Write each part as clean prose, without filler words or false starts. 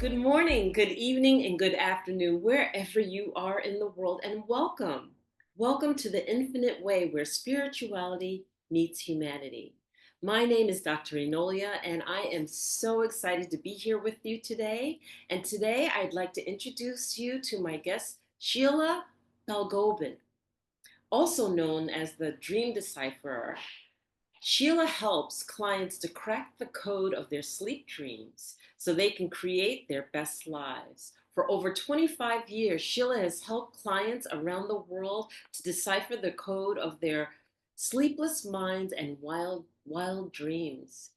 Good morning, good evening, and good afternoon, wherever you are in the world, and welcome. Welcome to the infinite way where spirituality meets humanity. My name is Dr. Enolia, and I am so excited to be here with you today. And today I'd like to introduce you to my guest, Sheila Balgobin, also known as the Dream Decipherer. Sheila helps clients to crack the code of their sleep dreams so they can create their best lives. For over 25 years, Sheila has helped clients around the world to decipher the code of their sleepless minds and wild dreams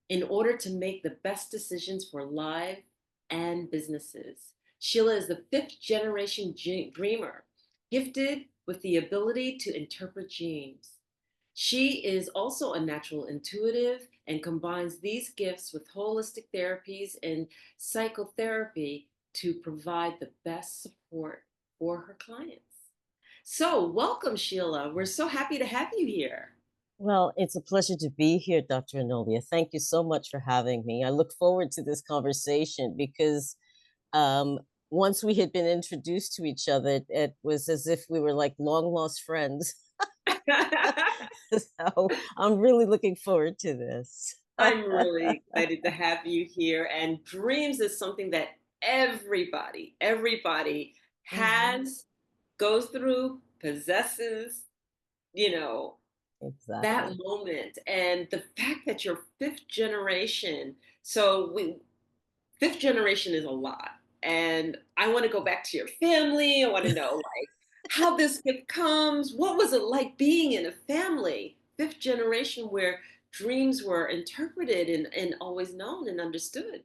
in order to make the best decisions for life and businesses. Sheila is the fifth generation dreamer, gifted with the ability to interpret dreams. She is also a natural intuitive and combines these gifts with holistic therapies and psychotherapy to provide the best support for her clients. So, welcome, Sheila. We're so happy to have you here. Well, it's a pleasure to be here, Dr. Enolia. Thank you so much for having me. I look forward to this conversation because um, once we had been introduced to each other, it was as if we were like long lost friends. So I'm really looking forward to this. I'm really excited to have you here. And dreams is something that everybody Mhm. has, goes through, possesses, you know, that Exactly. moment. And the fact that you're fifth generation, so fifth generation is a lot. And I want to go back to your family. I want to know like how this gift comes. What was it like being in a family, fifth generation, where dreams were interpreted and always known and understood?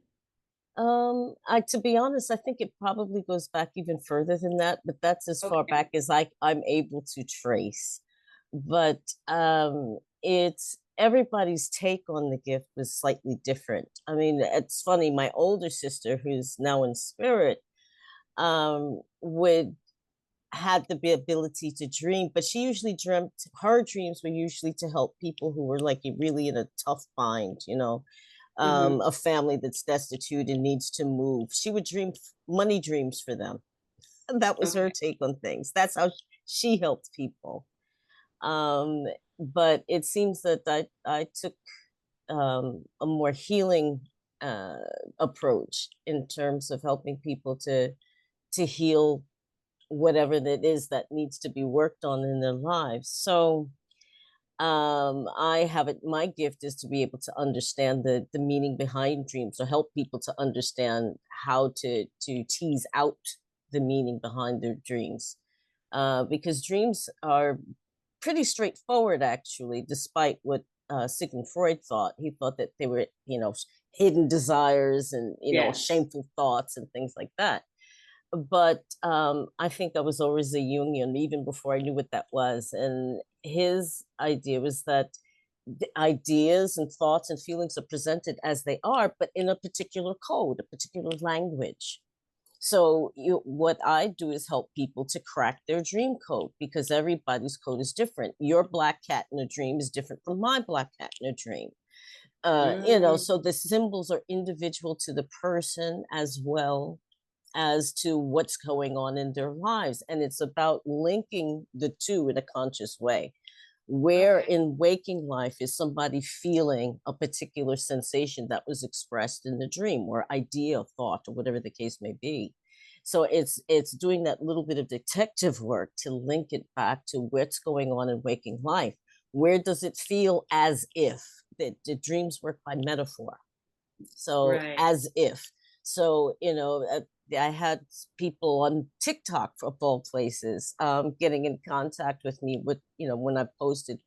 To be honest, I think it probably goes back even further than that, but that's as far Okay. back as I'm able to trace. But it's everybody's take on the gift was slightly different. I mean, it's funny, my older sister, who's now in spirit, would had the ability to dream, but she usually dreamt her dreams were usually to help people who were like really in a tough bind, Hmm. a family that's destitute and needs to move. She would dream money dreams for them. And that was her Okay. take on things. That's how she helped people. Um, but it seems that I took a more healing uh, approach in terms of helping people to heal whatever that is that needs to be worked on in their lives. So I have it. My gift is to be able to understand the meaning behind dreams, or help people to understand how to tease out the meaning behind their dreams, because dreams are pretty straightforward, actually. Despite what Sigmund Freud thought, he thought that they were, hidden desires and Yes. shameful thoughts and things like that. But I think I was always a Jungian even before I knew what that was. And his idea was that the ideas and thoughts and feelings are presented as they are, but in a particular code, a particular language. So what I do is help people to crack their dream code, because everybody's code is different. Your black cat in a dream is different from my black cat in a dream. Mm. So the symbols are individual to the person as well as to what's going on in their lives. And it's about linking the two in a conscious way. Where Okay. in waking life is somebody feeling a particular sensation that was expressed in the dream, or idea, thought, or whatever the case may be. So it's doing that little bit of detective work to link it back to what's going on in waking life. Where does it feel as if the dreams work by metaphor? So Right. as if. So, I had people on TikTok, of all places, getting in contact with me with, when I posted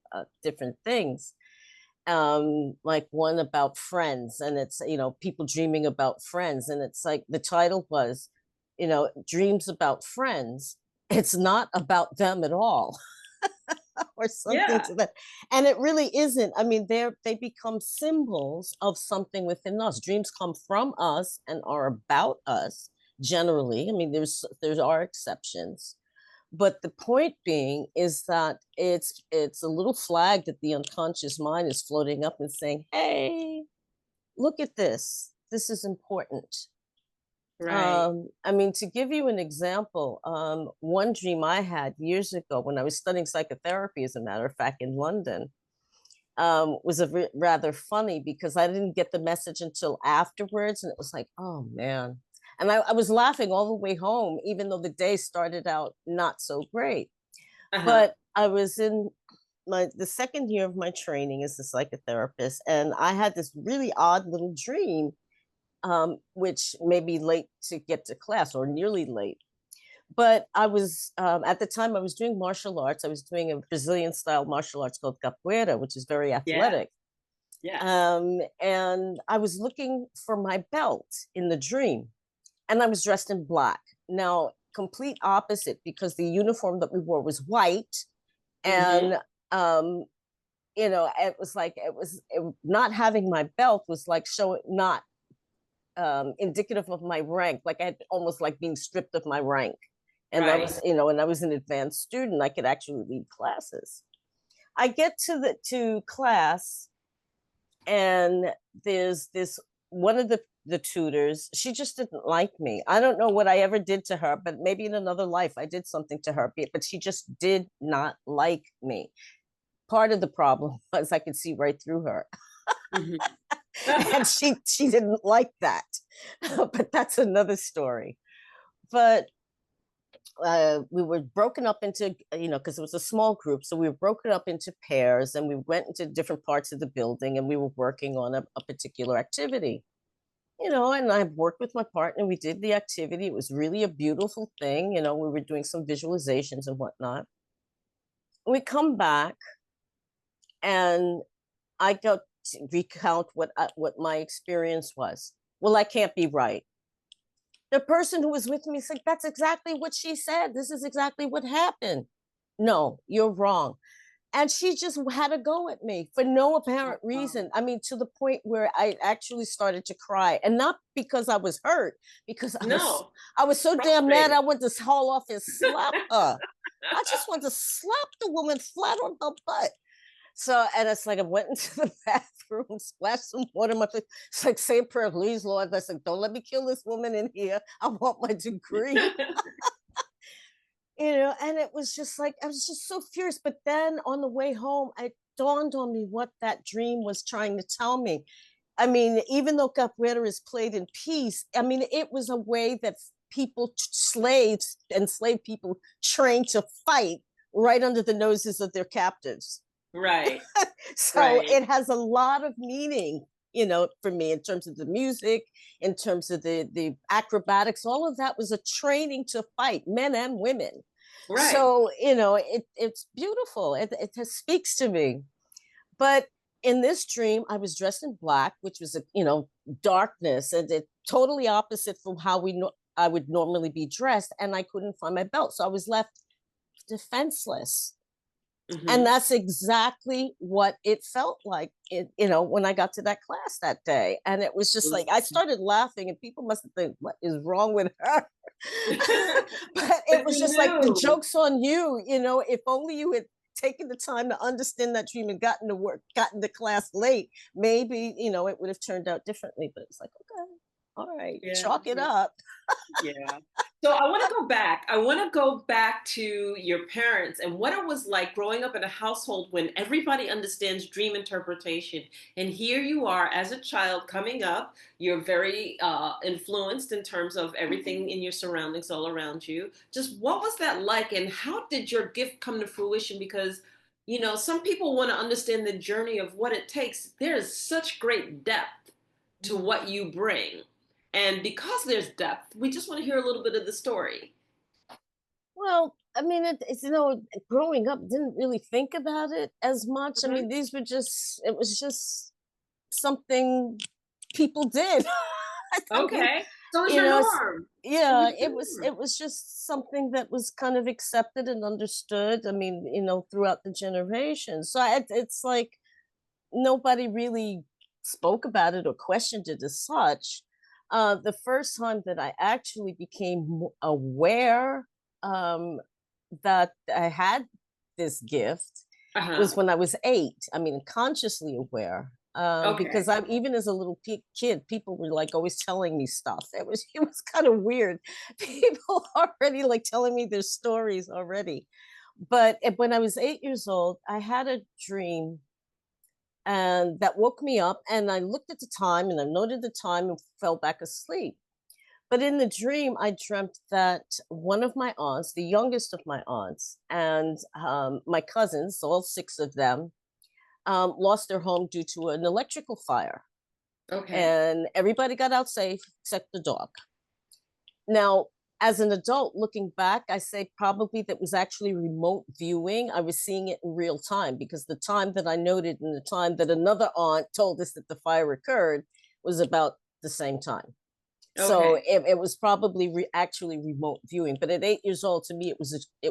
different things, like one about friends. And it's, people dreaming about friends. And it's like the title was, dreams about friends. It's not about them at all. Or something Yeah. to that. And it really isn't. I mean, they become symbols of something within us. Dreams come from us and are about us generally. I mean, there are exceptions. But the point being is that it's a little flag that the unconscious mind is floating up and saying, "Hey, look at this. This is important." Right. I mean, to give you an example, one dream I had years ago when I was studying psychotherapy, as a matter of fact, in London, was rather funny because I didn't get the message until afterwards. And it was like, oh man. And I was laughing all the way home, even though the day started out not so great. Uh-huh. But I was in the second year of my training as a psychotherapist, and I had this really odd little dream, which may be late to get to class or nearly late. But I was at the time I was doing martial arts. I was doing a Brazilian style martial arts called capoeira, which is very Yeah. athletic. Yes. And I was looking for my belt in the dream, and I was dressed in black. Now, complete opposite because the uniform that we wore was white, Mm-hmm. and um, it was like not having my belt was like showing not indicative of my rank. Like I had almost like being stripped of my rank. And I Right. was, and I was an advanced student. I could actually lead classes. I get to class, and there's this one of the tutors. She just didn't like me. I don't know what I ever did to her, but maybe in another life I did something to her. But she just did not like me. Part of the problem was I could see right through her, Mm-hmm. and she didn't like that. But that's another story. But we were broken up into, because it was a small group, so we were broken up into pairs, and we went into different parts of the building, and we were working on a particular activity. And I worked with my partner. We did the activity. It was really a beautiful thing. We were doing some visualizations and whatnot. We come back, and I go to recount what my experience was. Well, I can't be right. The person who was with me said, that's exactly what she said. This is exactly what happened. No, you're wrong. And she just had a go at me for no apparent Wow. reason. I mean, to the point where I actually started to cry, and not because I was hurt, because No. I was so damn mad. Frustrated. I wanted to haul off and slap her. I just wanted to slap the woman flat on her butt. So, and it's like I went into the bathroom, splashed some water in my face. It's like, say a prayer, please, Lord. I said, don't let me kill this woman in here. I want my degree. And it was just like, I was just so furious. But then on the way home, it dawned on me what that dream was trying to tell me. I mean, even though capoeira is played in peace, I mean, it was a way that people, slaves, enslaved people, trained to fight right under the noses of their captives. Right. So Right. it has a lot of meaning, for me, in terms of the music, in terms of the acrobatics. All of that was a training to fight, men and women. Right. So it's beautiful. It speaks to me. But in this dream, I was dressed in black, which was darkness, and it totally opposite from how I would normally be dressed, and I couldn't find my belt, so I was left defenseless. And Mm-hmm. that's exactly what it felt like, when I got to that class that day. And it was just like, I started laughing, and people must have think, what is wrong with her? But it But was you just like, the knew. joke's on you. If only you had taken the time to understand that dream and gotten to class late, maybe, it would have turned out differently. But it's like, okay, all right, Yeah. chalk it up. Yeah. So I want to go back. I want to go back to your parents and what it was like growing up in a household when everybody understands dream interpretation. And here you are as a child coming up. You're very influenced in terms of everything in your surroundings all around you. Just what was that like, and how did your gift come to fruition? Because, some people want to understand the journey of what it takes. There is such great depth to what you bring. And because there's depth, we just want to hear a little bit of the story. Well, I mean, it's growing up, didn't really think about it as much. I Mhm. mean, it was just something people did. I mean, Okay. So it's you your know, norm. It yeah, was your norm. it was just something that was kind of accepted and understood. I mean, throughout the generations. So it's like nobody really spoke about it or questioned it as such. The first time that I actually became aware, um, that I had this gift was Uh-huh. when I was 8. I mean, consciously aware. Because Okay. I'm even as a little kid, people were like always telling me stuff. It was kind of weird. People already like telling me their stories already. But when I was 8 years old, I had a dream and that woke me up. And I looked at the time and I noted the time and fell back asleep. But in the dream, I dreamt that one of my aunts, the youngest of my aunts, and my cousins, all six of them, lost their home due to an electrical fire. Okay. And everybody got out safe except the dog. Now, as an adult looking back, I say probably that was actually remote viewing. I was seeing it in real time because the time that I noted and the time that another aunt told us that the fire occurred was about the same time. So Okay. it was probably actually remote viewing. But at 8 years old, to me, it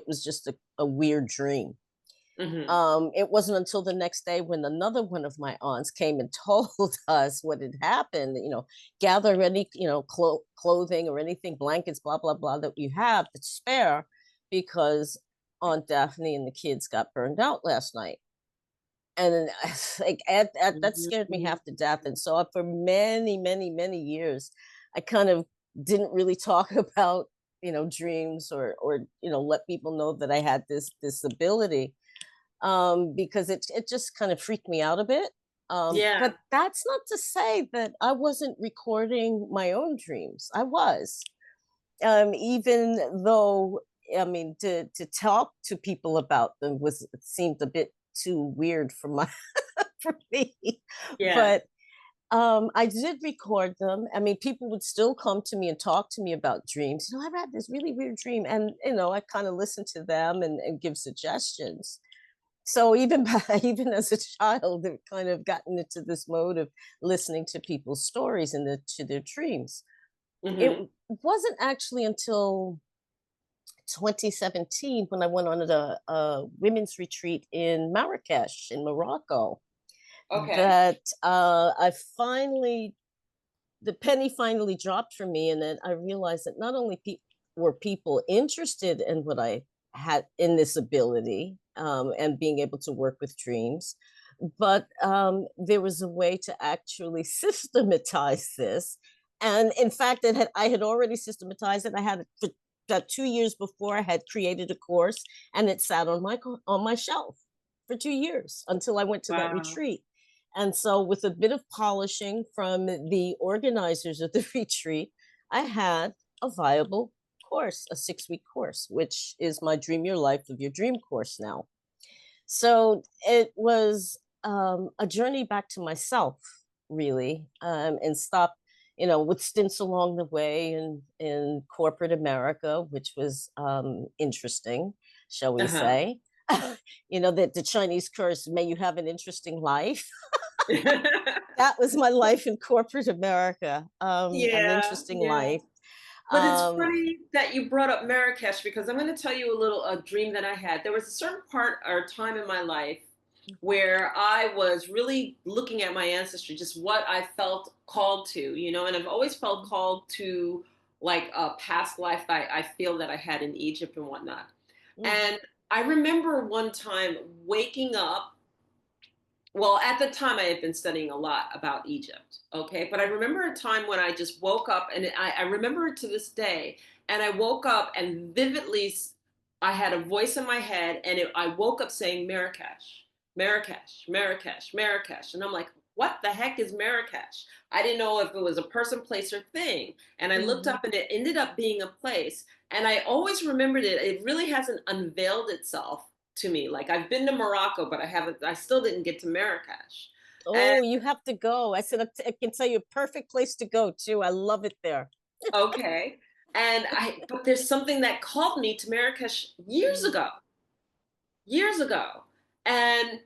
was just a weird dream. Hmm. It wasn't until the next day when another one of my aunts came and told us what had happened. Gather any clothing or anything, blankets, blah blah blah, that you have to spare, because Aunt Daphne and the kids got burned out last night. And like that scared me half to death. And so for many, many, many years, I kind of didn't really talk about dreams, or let people know that I had this ability, because it just kind of freaked me out a bit. Yeah. But that's not to say that I wasn't recording my own dreams. I was, even though, I mean, to talk to people about them was, it seemed a bit too weird for my for me. Yeah. But I did record them. I mean, people would still come to me and talk to me about dreams. I had this really weird dream, and I kind of listen to them and give suggestions. So even even as a child, I've kind of gotten into this mode of listening to people's stories and to their dreams. It Hmm. wasn't actually until 2017 when I went on a women's retreat in Marrakesh in Morocco Okay. that I finally the penny finally dropped for me, and then I realized that not only were people interested in what I had in this ability, and being able to work with dreams, but there was a way to actually systematize this. And in fact, I had already systematized it. I had it for about 2 years before. I had created a course, and it sat on my shelf for 2 years until I went to that Wow. retreat. And so, with a bit of polishing from the organizers of the retreat, I had a viable course, a 6-week course, which is my Dream Your Life of Your Dream course now. So it was a journey back to myself, really, and stop, with stints along the way in corporate America, which was interesting, shall we Uh-huh. say. That the Chinese curse, may you have an interesting life. That was my life in corporate America, an Yeah, interesting yeah. life. But it's Um, funny that you brought up Marrakesh because I'm going to tell you a dream that I had. There was a certain part or time in my life where I was really looking at my ancestry, just what I felt called to, and I've always felt called to like a past life I feel that I had in Egypt and whatnot. mhm, And I remember one time waking up. Well, at the time, I had been studying a lot about Egypt. Okay. But I remember a time when I just woke up, and I remember it to this day. And I woke up, and vividly, I had a voice in my head, and I woke up saying Marrakesh, Marrakesh, Marrakesh, Marrakesh. And I'm like, what the heck is Marrakesh? I didn't know if it was a person, place, or thing. And I looked mhm. up, and it ended up being a place. And I always remembered it. It really hasn't unveiled itself to me. Like I've been to Morocco, but I still didn't get to Marrakesh. And Oh, you have to go. I said, I can tell you a perfect place to go too. I love it there. okay. But there's something that called me to Marrakesh Mhm. years ago. And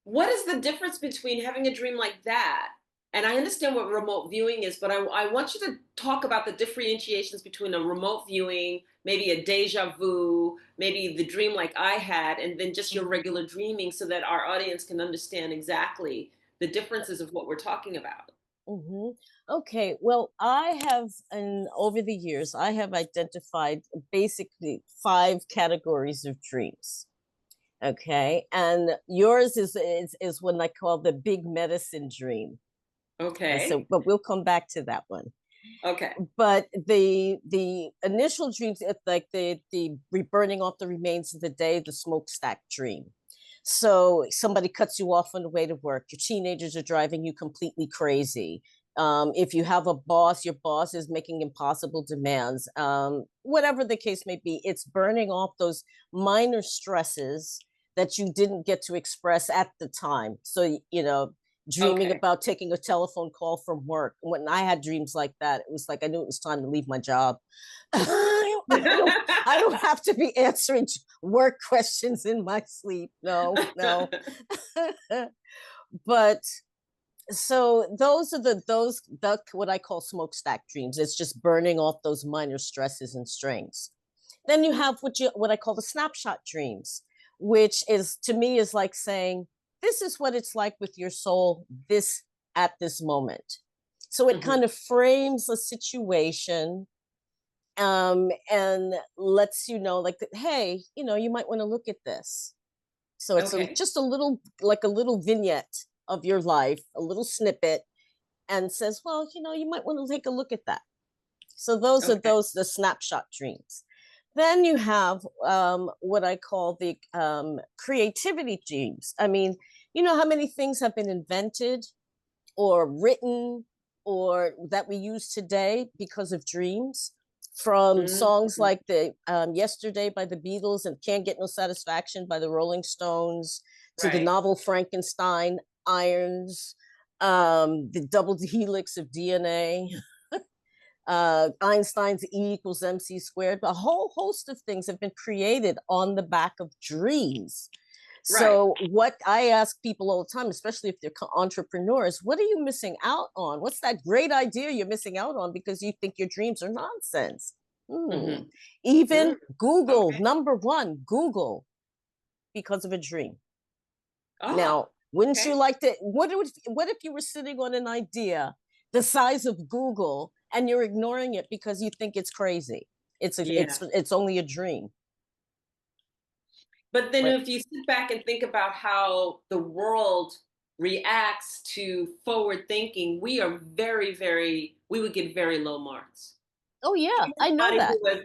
what is the difference between having a dream like that? And I understand what remote viewing is, but I want you to talk about the differentiations between a remote viewing, maybe a deja vu, maybe the dream like I had, and then just your Mhm. regular dreaming so that our audience can understand exactly the differences of what we're talking about. Mhm. Okay, well, and over the years, I have identified basically 5 categories of dreams. Okay. And yours is what I call the big medicine dream. And so, Okay. but we'll come back to that one. Okay. But the initial dreams, it's like the burning off the remains of the day, the smokestack dream. So somebody cuts you off on the way to work. Your teenagers are driving you completely crazy. If you have a boss, your boss is making impossible demands. Whatever the case may be, it's burning off those minor stresses that you didn't get to express at the time. So, dreaming Okay. about taking a telephone call from work. When I had dreams like that, it was like I knew it was time to leave my job. I don't have to be answering work questions in my sleep. No, no. But so those are the what I call smokestack dreams. It's just burning off those minor stresses and strains. Then you have what I call the snapshot dreams, which is to me is like saying, this is what it's like with your soul this at this moment. So it Mhm. kind of frames a situation, and lets you know, like, hey, you might want to look at this. So it's Okay. just a little, like a little vignette of your life, a little snippet, and says, well, you might want to take a look at that. So those are Okay. the snapshot dreams. Then you have what I call the creativity dreams. I mean, you know how many things have been invented or written or that we use today because of dreams, from songs Mhm. like the Yesterday by the Beatles and Can't Get No Satisfaction by the Rolling Stones, to the Right. novel Frankenstein, irons, the double helix of DNA, Einstein's E=mc squared. A whole host of things have been created on the back of dreams. Right. So, what I ask people all the time, especially if they're entrepreneurs, what are you missing out on? What's that great idea you're missing out on because you think your dreams are nonsense? Hmm. Mhm. Mm. Even Google, Okay. number one, Google, because of a dream. Oh, Now, wouldn't you okay. like to? What if you were sitting on an idea the size of Google and you're ignoring it because you think it's crazy? Yeah. It's only a dream, But then right? if you sit back and think about how the world reacts to forward thinking, we are very, very, we would get very low marks. Oh yeah, I know Anybody that. who has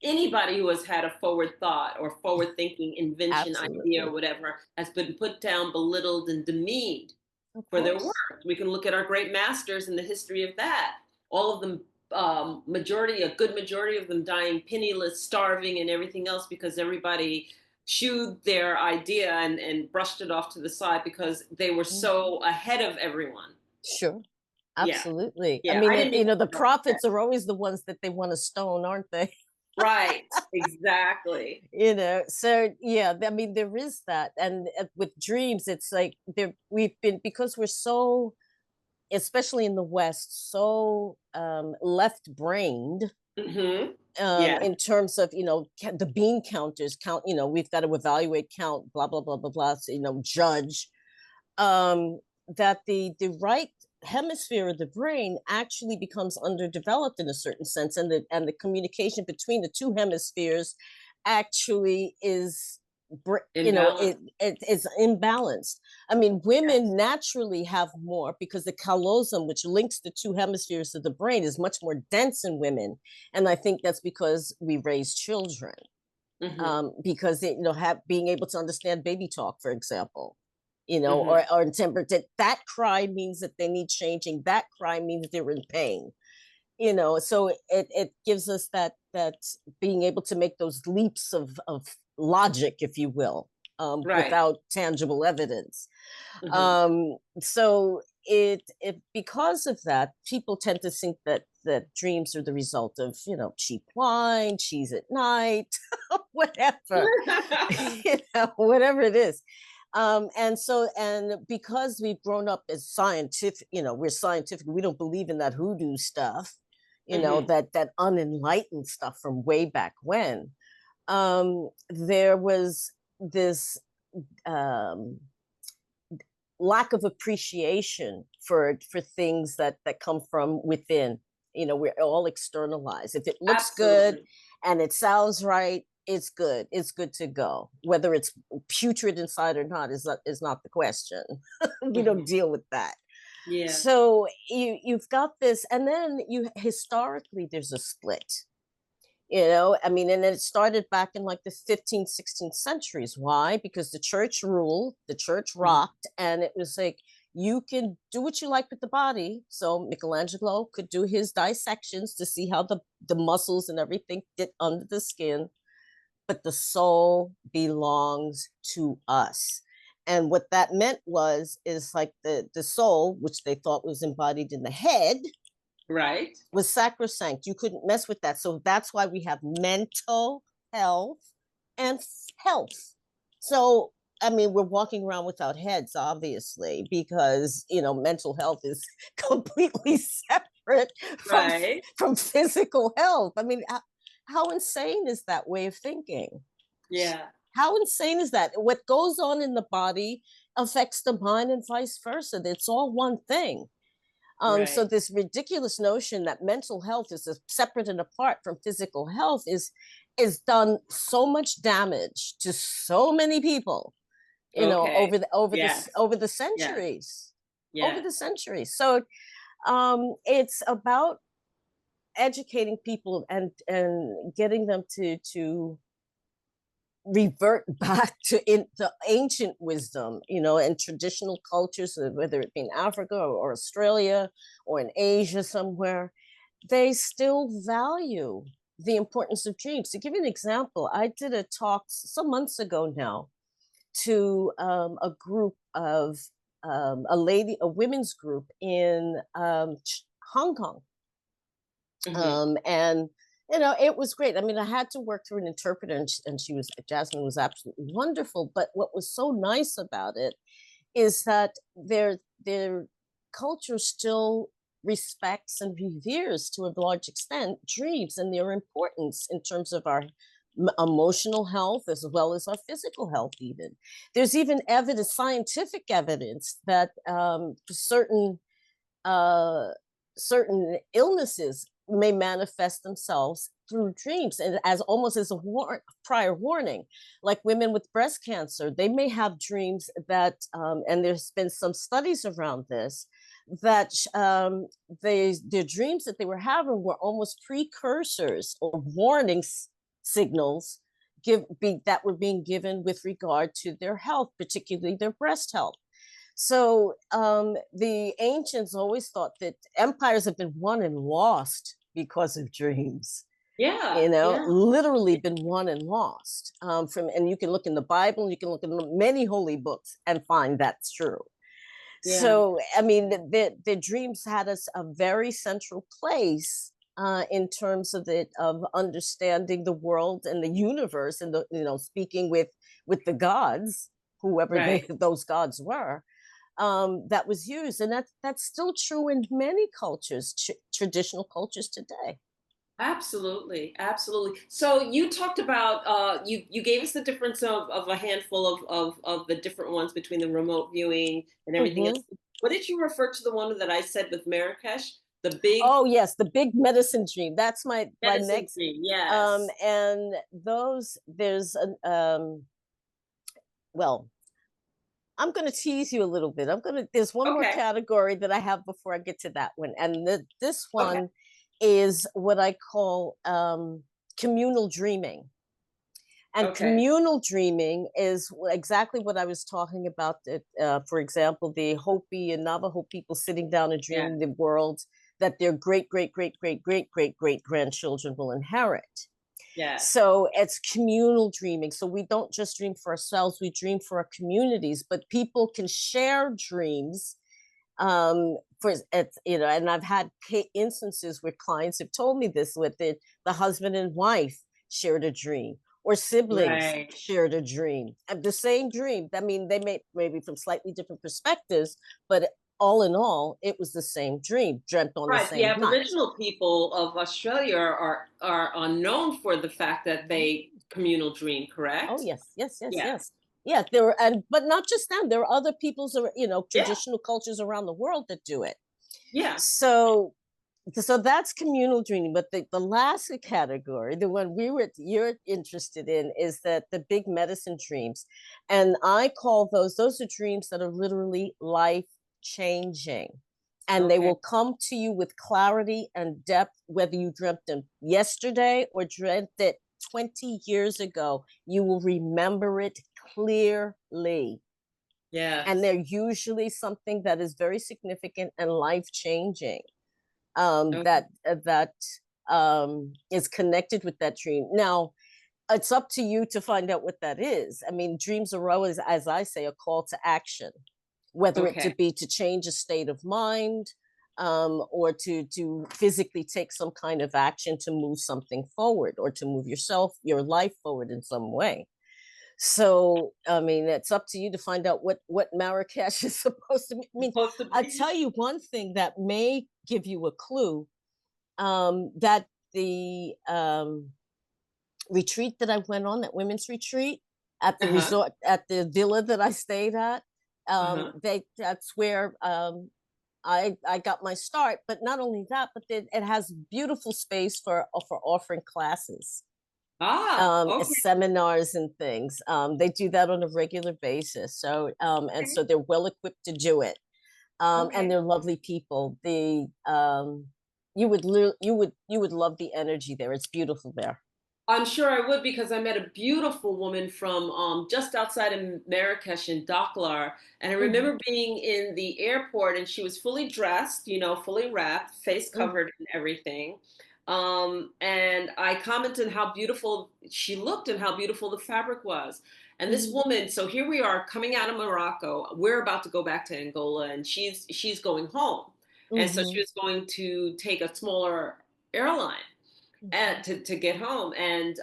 anybody who has had a forward thought or forward thinking invention idea or Absolutely, whatever has been put down, belittled, and demeaned of for their course. work. We can look at our great masters in the history of that. All of them, a good majority of them dying penniless, starving, and everything else because everybody shooed their idea and brushed it off to the side because they were Mhm. so ahead of everyone. Sure, Yeah. absolutely. I Yeah. mean, I didn't mean to the interrupt that. prophets are always the ones that they want to stone, aren't they? Right. Exactly. So yeah, I mean, there is that. And with dreams, it's like we've been, because we're so, especially in the West, so left brained, Hmm. Yeah. in terms of, the bean counters count, we've got to evaluate, count, blah blah blah blah blah, so, judge, um, that the right hemisphere of the brain actually becomes underdeveloped in a certain sense, and the communication between the two hemispheres actually is, Imbalance. it is imbalanced. I mean, Yes. women naturally have more because the callosum, which links the two hemispheres of the brain, is much more dense in women, and I think that's because we raise children, Hmm. because being able to understand baby talk, for example, Hmm. or temper, that cry means that they need changing. That cry means they're in pain. So it gives us that being able to make those leaps of logic, if you will, Right. without tangible evidence. Hmm. So it because of that, people tend to think that dreams are the result of cheap wine, cheese at night, whatever, whatever it is. And because we've grown up as scientific, we're scientific, we don't believe in that hoodoo stuff, Hmm. that unenlightened stuff from way back when. There was this um, lack of appreciation for things that come from within. We're all externalized. If it looks good Absolutely. and it sounds right, it's good. It's good to go. Whether it's putrid inside or not is not the question. We don't Mhm. deal with that. Yeah. So you've got this, and then you historically there's a split. I mean, and it started back in like the 15th, 16th centuries. Why? Because the church ruled, the church Mhm. rocked, and it was like you can do what you like with the body. So Michelangelo could do his dissections to see how the muscles and everything fit under the skin, but the soul belongs to us. And what that meant is like the soul, which they thought was embodied in the head, Right. was sacrosanct. You couldn't mess with that. So that's why we have mental health and health. So I mean, we're walking around without heads, obviously, because mental health is completely separate from Right. from physical health. I mean, how insane is that way of thinking? Yeah. How insane is that? What goes on in the body affects the mind and vice versa. It's all one thing. So Right. this ridiculous notion that mental health is separate and apart from physical health is done so much damage to so many people, Okay. over the over the Yes. over the Yes. centuries, over Yes. the centuries. So it's about educating people and getting them to revert back to ancient wisdom, and traditional cultures, whether it be in Africa or Australia or in Asia somewhere, they still value the importance of dreams. To give you an example, I did a talk some months ago now to a group of a women's group in Hong Kong, Hmm. and it was great. I mean, I had to work through an interpreter, and Jasmine was absolutely wonderful. But what was so nice about it is that their culture still respects and reveres to a large extent dreams and their importance in terms of our emotional health as well as our physical health. Even there's even evidence, scientific evidence, that uh, certain illnesses may manifest themselves through dreams, and as almost as a prior warning. Like women with breast cancer, they may have dreams that and there's been some studies around this, that their dreams that they were having were almost precursors or warning signals that were being given with regard to their health, particularly their breast health. So the ancients always thought that empires have been won and lost because of dreams. Yeah. Yeah. Literally been won and lost. And you can look in the Bible, you can look in many holy books and find that's true. Yeah. So I mean, the dreams had us a very central place in terms of understanding the world and the universe, and speaking with the gods, whoever Right. those gods were, that was used, and that's still true in many cultures, traditional cultures today. Absolutely, absolutely. So you talked about you gave us the difference of a handful of the different ones between the remote viewing and everything else. Hmm. What did you refer to the one that I said with Marrakesh? The big Oh yes, the big medicine dream. That's my medicine next. tree. Yes. And those there's an well, I'm going to tease you a little bit. There's one more Okay. category that I have before I get to that one, and this Okay. one is what I call communal dreaming. And Okay. communal dreaming is exactly what I was talking about. For example, the Hopi and Navajo people sitting down and Yeah. dreaming the world that their great, great, great, great, great, great, great grandchildren will inherit. Yes. So it's communal dreaming. So we don't just dream for ourselves, we dream for our communities, but people can share dreams. And I've had instances where clients have told me this, with the husband and wife shared a dream, or siblings Right. shared a dream, and the same dream. I mean, they may maybe from slightly different perspectives, but all in all, it was the same dream, dreamt on the Right. The same night. Aboriginal people of Australia are known for the fact that they communal dream, Oh correct? yes, yes, yes, Yeah. yes. Yeah, there were, and but not just them. There are other people's, Yeah. traditional cultures around the world that do it. Yeah. So So that's communal dreaming. But the last category, the one you're interested in, is that the big medicine dreams. And I call those are dreams that are literally life changing. And they Okay. will come to you with clarity and depth, whether you dreamt them yesterday or dreamt it 20 years ago, you will remember it clearly. And Yes. they're usually something that is very significant and life changing, Okay. that is connected with that dream. Now, it's up to you to find out what that is. I mean, dreams are always, as I say, a call to action, whether it to Okay. be to change a state of mind, or to physically take some kind of action to move something forward, or to move your life forward in some way. So, I mean, it's up to you to find out what Marrakesh is supposed to be. I mean, Supposed to I'll be. tell you one thing that may give you a clue, that the retreat that I went on, that women's retreat at the Uh-huh. resort, at the villa that I stayed at, Uh-huh. that's where I got my start. But not only that, but it has beautiful space for offering classes, Ah, okay. seminars and things. They do that on a regular basis. So, and so they're well equipped to do it. And Okay. they're lovely people. You would love the energy there. It's beautiful there. I'm sure I would because I met a beautiful woman from just outside of Marrakesh in Dakar. And I Mhm, remember being in the airport and she was fully dressed, fully wrapped, face mhm, covered and everything. And I commented how beautiful she looked and how beautiful the fabric was. And this mhm, woman, so here we are coming out of Morocco. We're about to go back to Angola and she's going home. And so she mhm, was going to take a smaller airline mhm, to get home. And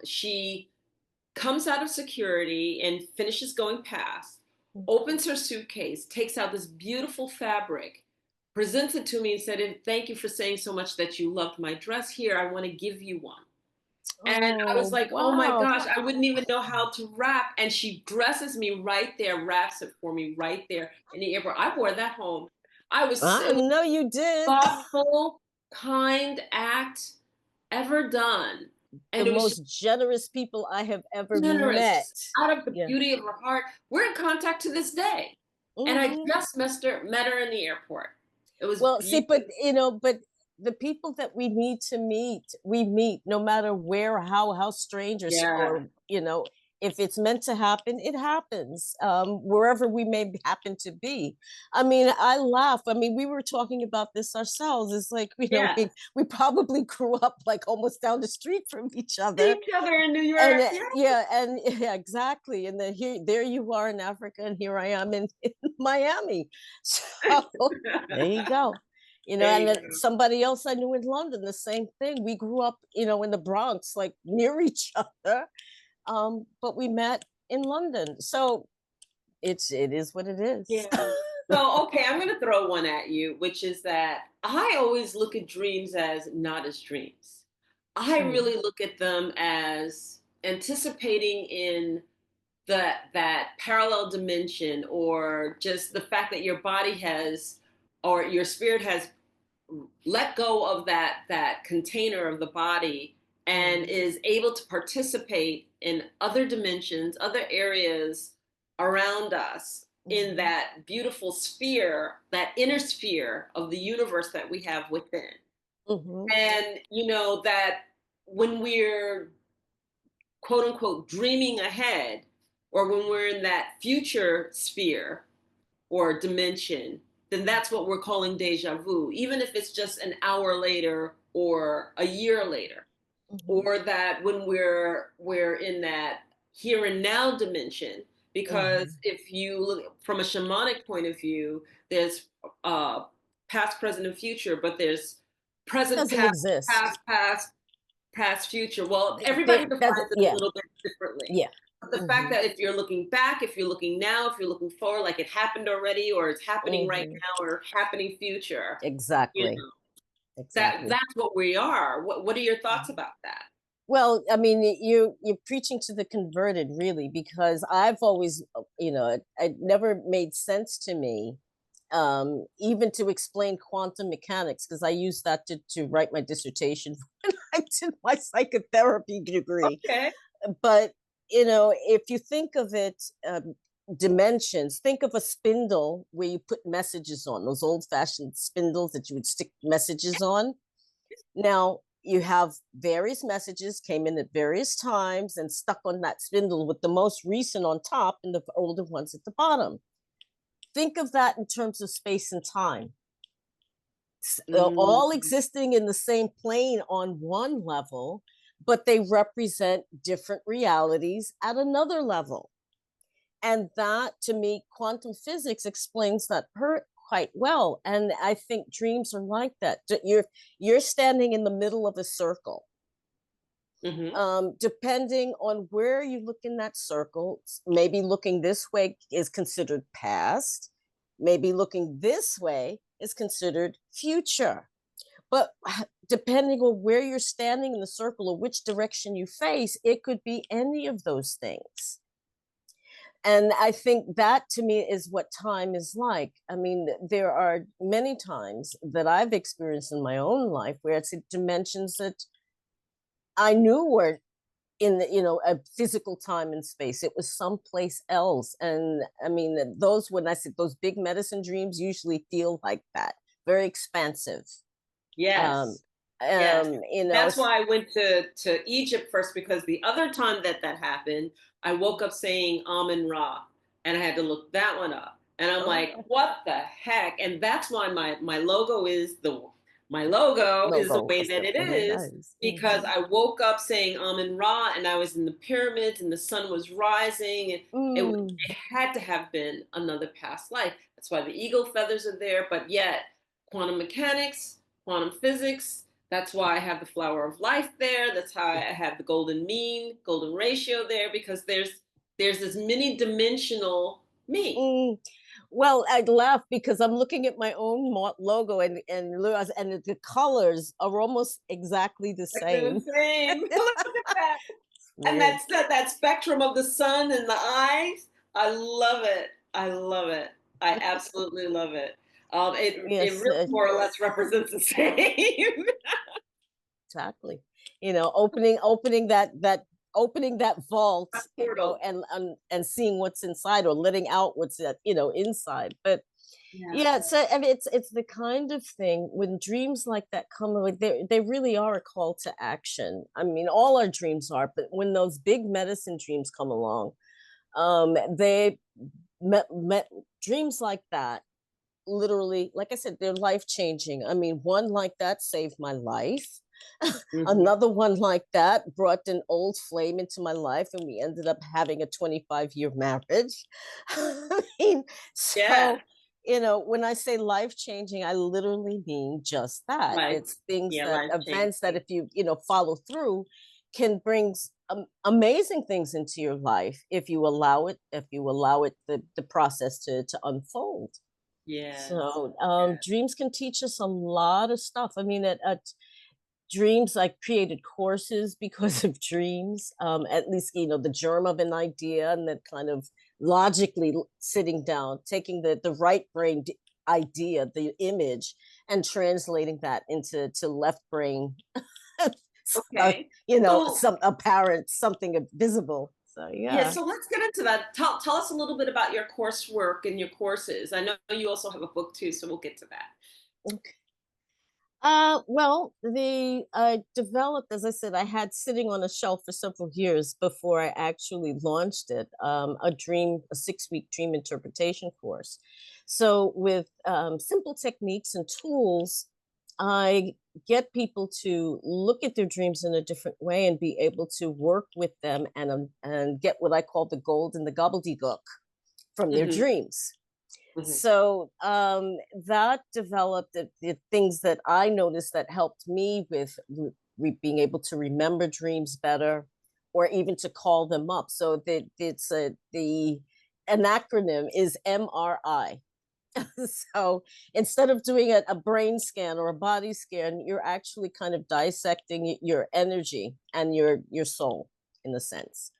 she comes out of security and finishes going past, mhm. opens her suitcase, takes out this beautiful fabric, presents it to me and said, "Thank you for saying so much that you loved my dress. Here, I want to give you one." And I was Oh, like, "Oh my wow. gosh, I wouldn't even know how to wrap." And she dresses me right there, wraps it for me right there in the airport. I wore that home. I It was know you did. thoughtful, kind act ever done. The And it was just most generous people I have ever generous, met. just out of the Yeah. beauty of her heart. We're in contact to this day. And I Hmm. just met her in the airport. It was Well, see, but beautiful. but the people that we need to meet, we meet no matter where, how strange, Yeah. or if it's meant to happen, it happens, wherever we may happen to be. I mean, I laugh. I mean, we were talking about this ourselves. It's like, Yeah. we probably grew up like almost down the street from each See other. each other in New And York. Yeah. yeah, and yeah, exactly. And then there you are in Africa, and here I am in Miami. So there you go. There And you then go. somebody else I knew in London, the same thing. We grew up, in the Bronx, like near each other, but we met in London. So it is what it is. Yeah. So, okay, I'm going to throw one at you, which is that I always look at dreams as not as dreams. I Mm, really look at them as anticipating in that parallel dimension, or just the fact that your body has, or your spirit has let go of that container of the body and mm, is able to participate in other dimensions, other areas around us, in mhm, that beautiful sphere, that inner sphere of the universe that we have within. mhm, And that when we're quote unquote dreaming ahead, or when we're in that future sphere or dimension, then that's what we're calling deja vu, even if it's just an hour later or a year later. mhm, Or that when we're in that here and now dimension, because mhm. if you look from a shamanic point of view, there's past, present, and future, but there's present, Doesn't past, exist. past, past, past, future. Well, everybody That's defines it a yeah, little bit differently. yeah. But the fact Hmm. that if you're looking back, if you're looking now, if you're looking forward, like it happened already, or it's happening right Hmm. now, or happening future, you Exactly. know, Exactly. that's what we are. What are your thoughts Mhm. about that? Well, I mean, you're preaching to the converted, really, because I've always, it never made sense to me, even to explain quantum mechanics, because I used that to write my dissertation when I did my psychotherapy degree. Okay. But if you think of it, dimensions, think of a spindle where you put messages on, those old-fashioned spindles that you would stick messages on. Now you have various messages came in at various times and stuck on that spindle, with the most recent on top and the older ones at the bottom. Think of that in terms of space and time, all Mm, existing in the same plane on one level, but they represent different realities at another level. And that, to me, quantum physics explains that quite well. And I think dreams are like that. You're standing in the middle of a circle. hmm. Depending on where you look in that circle, maybe looking this way is considered past, maybe looking this way is considered future. But depending on where you're standing in the circle or which direction you face, it could be any of those things. And I think that, to me, is what time is like. I mean, there are many times that I've experienced in my own life where it's dimensions that I knew were in a physical time and space. It was someplace else. And I mean, those, when I said those big medicine dreams, usually feel like that, very expansive. um Yes. Yes. That's s- why I went to Egypt first, because the other time that that happened, I woke up saying Amun Ra, and I had to look that one up. And I'm like, oh, what the heck? And that's why my logo is the logo way is that the it way is, that is. because I woke up saying Amun Ra, and I was in the pyramids and the sun was rising, and Mm, it had to have been another past life. That's why the eagle feathers are there. But yet, quantum mechanics, quantum physics. That's why I have the flower of life there. That's how I have the golden mean, golden ratio there, because there's this many dimensional me. mm. Well, I laugh because I'm looking at my own logo, and the colors are almost exactly the Like they're same. the same. Look at that. And Weird. that spectrum of the sun and the eyes. I love it. I love it. I absolutely love it. It Yes, really more or less represents the same. exactly. Opening that vault, That portal. and seeing what's inside, or letting out what's inside. But yeah, Yes. so I mean, it's the kind of thing when dreams like that come, like they really are a call to action. I mean, all our dreams are, but when those big medicine dreams come along, they met dreams like that, literally, like I said, they're life changing. I mean, one like that saved my life. Hmm. Another one like that brought an old flame into my life, and we ended up having a 25-year marriage. I mean, Yeah. so, when I say life changing, I literally mean just that. Life. It's things Yeah, that, life events that, changing. if you follow through, can bring amazing things into your life if you allow it, the process to unfold. Yes. So Yes. dreams can teach us a lot of stuff. I mean, at dreams, I created courses because of dreams. At least, the germ of an idea, and then kind of logically sitting down, taking the right brain idea, the image, and translating that into to left brain, Okay. So some apparent, something visible. So yeah, yeah. so let's get into that. Tell us a little bit about your coursework and your courses. I know you also have a book too, so we'll get to that. Okay. Well, the I developed, as I said, I had sitting on a shelf for several years before I actually launched it. A 6-week dream interpretation course. So, with simple techniques and tools, I get people to look at their dreams in a different way and be able to work with them, and get what I call the gold and the gobbledygook from their Hmm. dreams. Hmm. So that developed the things that I noticed that helped me with being able to remember dreams better, or even to call them up. So that the an acronym is MRI. So instead of doing a brain scan or a body scan, you're actually kind of dissecting your energy and your soul, in a sense.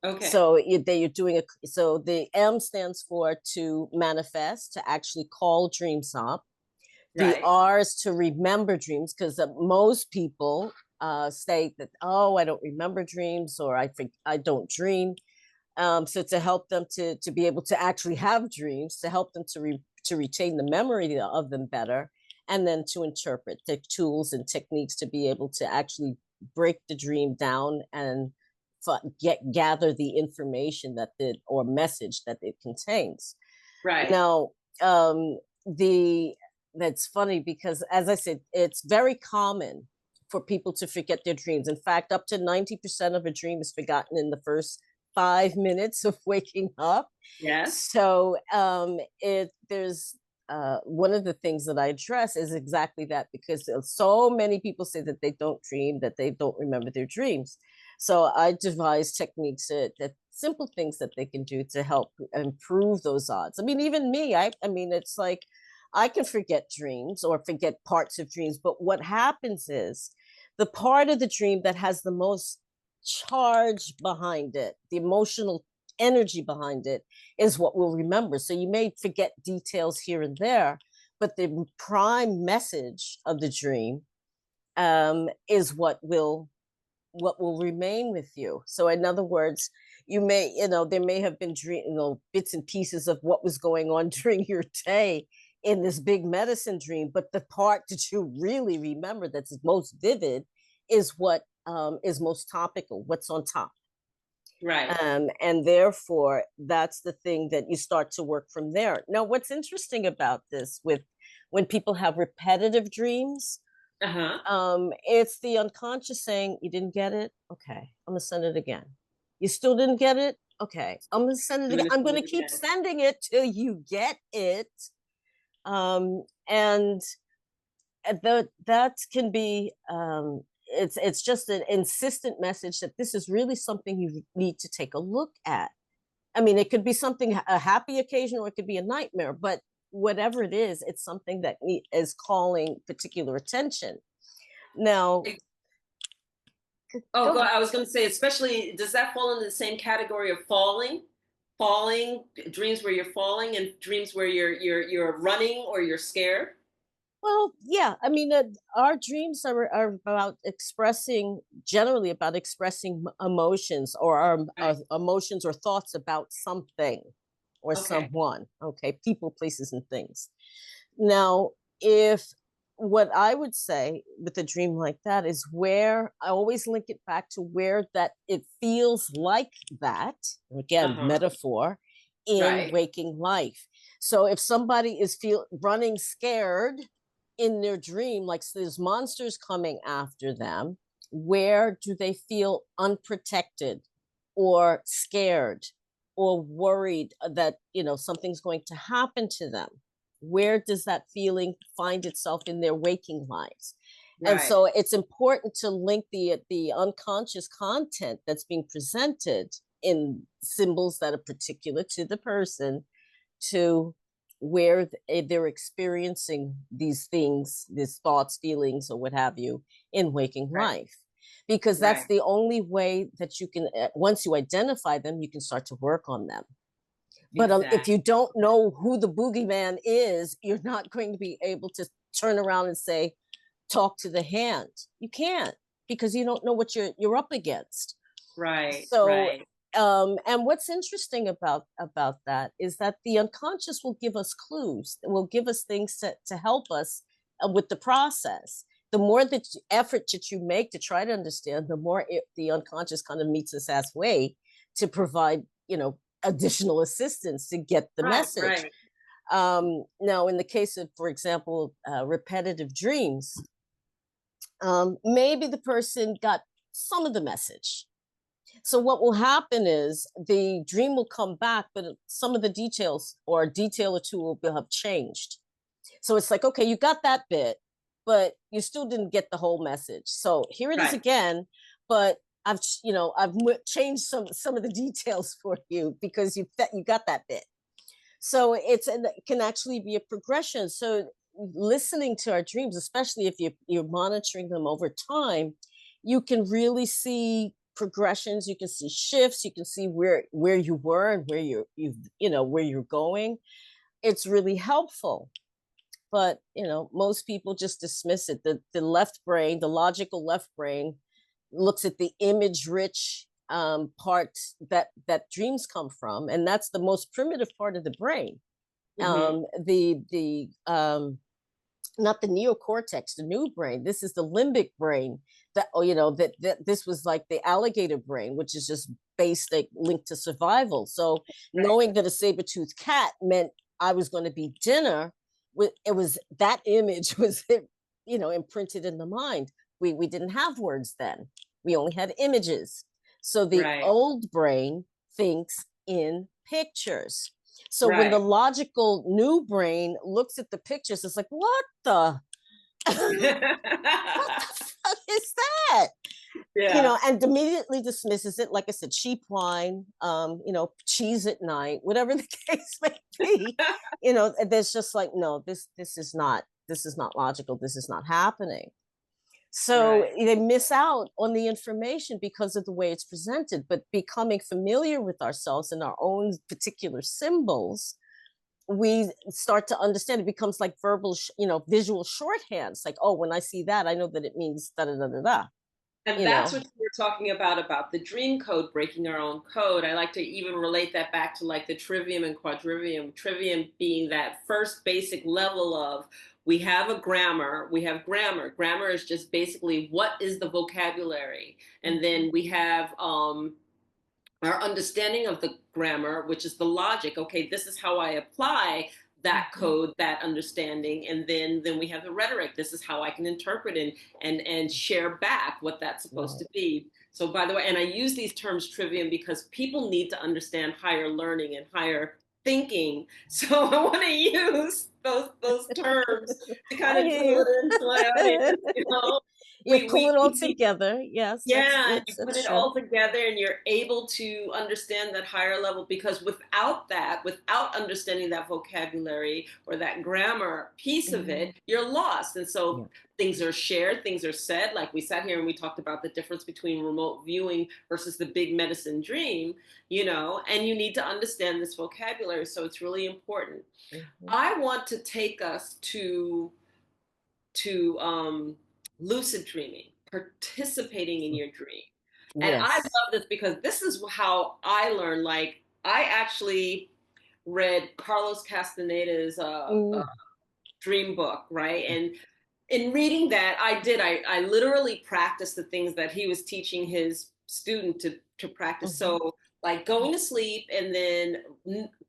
Okay. So you're doing so the M stands for to manifest, to actually call dreams up. The Right. R is to remember dreams, because most people say that, oh, I don't remember dreams, or I don't dream. So to help them to be able to actually have dreams, to help them to retain the memory of them better, and then to interpret the tools and techniques to be able to actually break the dream down and gather the information that or message that it contains. Right. Now, the that's funny because, as I said, it's very common for people to forget their dreams. In fact, up to 90% of a dream is forgotten in the first 5 minutes of waking up. Yes. So it there's one of the things that I address is exactly that, because so many people say that they don't dream, that they don't remember their dreams. So I devise techniques that simple things that they can do to help improve those odds. I mean, even me, I mean, it's like I can forget dreams or forget parts of dreams, but what happens is the part of the dream that has the most charge behind it, the emotional energy behind it, is what we'll remember. So you may forget details here and there, but the prime message of the dream is what will remain with you. So in other words, there may have been bits and pieces of what was going on during your day in this big medicine dream, but the part that you really remember that's most vivid is what is most topical, what's on top. Right. And therefore, that's the thing that you start to work from there. Now, what's interesting about this with when people have repetitive dreams, Uh-huh. it's the unconscious saying, "You didn't get it? Okay, I'm gonna send it again. You still didn't get it? Okay, I'm gonna send it I'm again. gonna I'm send gonna it keep again. sending it till you get it." And that can be it's just an insistent message that this is really something you need to take a look at. I mean, it could be something, a happy occasion, or it could be a nightmare, but whatever it is, it's something that is calling particular attention. Now, Oh, go God, ahead. I was going to say, especially, does that fall in the same category of falling? Falling, dreams where you're falling, and dreams where you're running or you're scared? Well, yeah, I mean, our dreams are about expressing, generally about expressing emotions, or our Right. emotions or thoughts about something or Okay. someone. Okay, people, places, and things. Now, if what I would say with a dream like that is, where I always link it back to where that it feels like that, again, Uh-huh. metaphor, in Right. waking life. So if somebody is running scared in their dream, like there's monsters coming after them, where do they feel unprotected or scared or worried that something's going to happen to them? Where does that feeling find itself in their waking lives? And Right. so it's important to link the unconscious content that's being presented in symbols that are particular to the person, to where they're experiencing these things, these thoughts, feelings, or what have you, in waking Right. life. Because that's Right. the only way that you can, once you identify them, you can start to work on them. But if Exactly. you don't know who the boogeyman is, you're not going to be able to turn around and say, talk to the hand. You can't, because you don't know what you're up against. Right. So, Right. and what's interesting about that is that the unconscious will give us clues, will give us things to help us with the process. The more that effort that you make to try to understand, the more the unconscious kind of meets us halfway to provide, additional assistance to get the Right. message. Right. Now, in the case of, for example, repetitive dreams, maybe the person got some of the message. So what will happen is the dream will come back, but some of the details, or a detail or two, will have changed. So it's like, okay, you got that bit, but you still didn't get the whole message. So here it is Right. again, but I've changed some of the details for you, because you got that bit. So it can actually be a progression. So listening to our dreams, especially if you're monitoring them over time, you can really see progressions, you can see shifts, you can see where you were and where where you're going. It's really helpful. But most people just dismiss it. The left brain, the logical left brain, looks at the image rich part that dreams come from, and that's the most primitive part of the brain. Hmm. The not the neocortex, the new brain. This is the limbic brain. That that this was like the alligator brain, which is just basic linked to survival. So Right. knowing that a saber-toothed cat meant I was going to be dinner, it was that image was imprinted in the mind. We didn't have words then. We only had images. So the Right. old brain thinks in pictures. So when the Right. logical new brain looks at the pictures, it's like, what the what the fuck is that? Yeah. And immediately dismisses it. Like I said, sheep wine, cheese at night, whatever the case may be. There's just like, no, this is not logical. This is not happening. So Right. they miss out on the information because of the way it's presented. But becoming familiar with ourselves and our own particular symbols, we start to understand. It becomes like visual shorthands. Like, oh, when I see that, I know that it means da da da da da. And You that's know. what you were talking about the dream code, breaking our own code. I like to even relate that back to like the trivium and quadrivium. Trivium being that first basic level of we have a grammar, we have grammar. Grammar is just basically what is the vocabulary. And Mhm. then we have our understanding of the grammar, which is the logic. Okay, this is how I apply that Mhm. code, that understanding, and then we have the rhetoric. This is how I can interpret and share back what that's supposed Right. to be. So, by the way, and I use these terms trivium because people need to understand higher learning and higher thinking. So I want to use those terms to kind I of hear drill it into my audience. you. You know, You we pull we it all we need together. Yes, that's yeah, and you that's put that's it true. all together and you're able to understand that higher level because without that, without understanding that vocabulary or that grammar piece of Mhm. it, you're lost. And so Yeah. things are shared, things are said. Like we sat here and we talked about the difference between remote viewing versus the big medicine dream, and you need to understand this vocabulary. So it's really important. Mhm. I want to take us to lucid dreaming, participating in your dream. And I Yes. love this because this is how I learned. Like, I actually read Carlos Castaneda's Mm. dream book, right? And in reading that, I literally practiced the things that he was teaching his student to practice. Mhm. So like going to sleep and then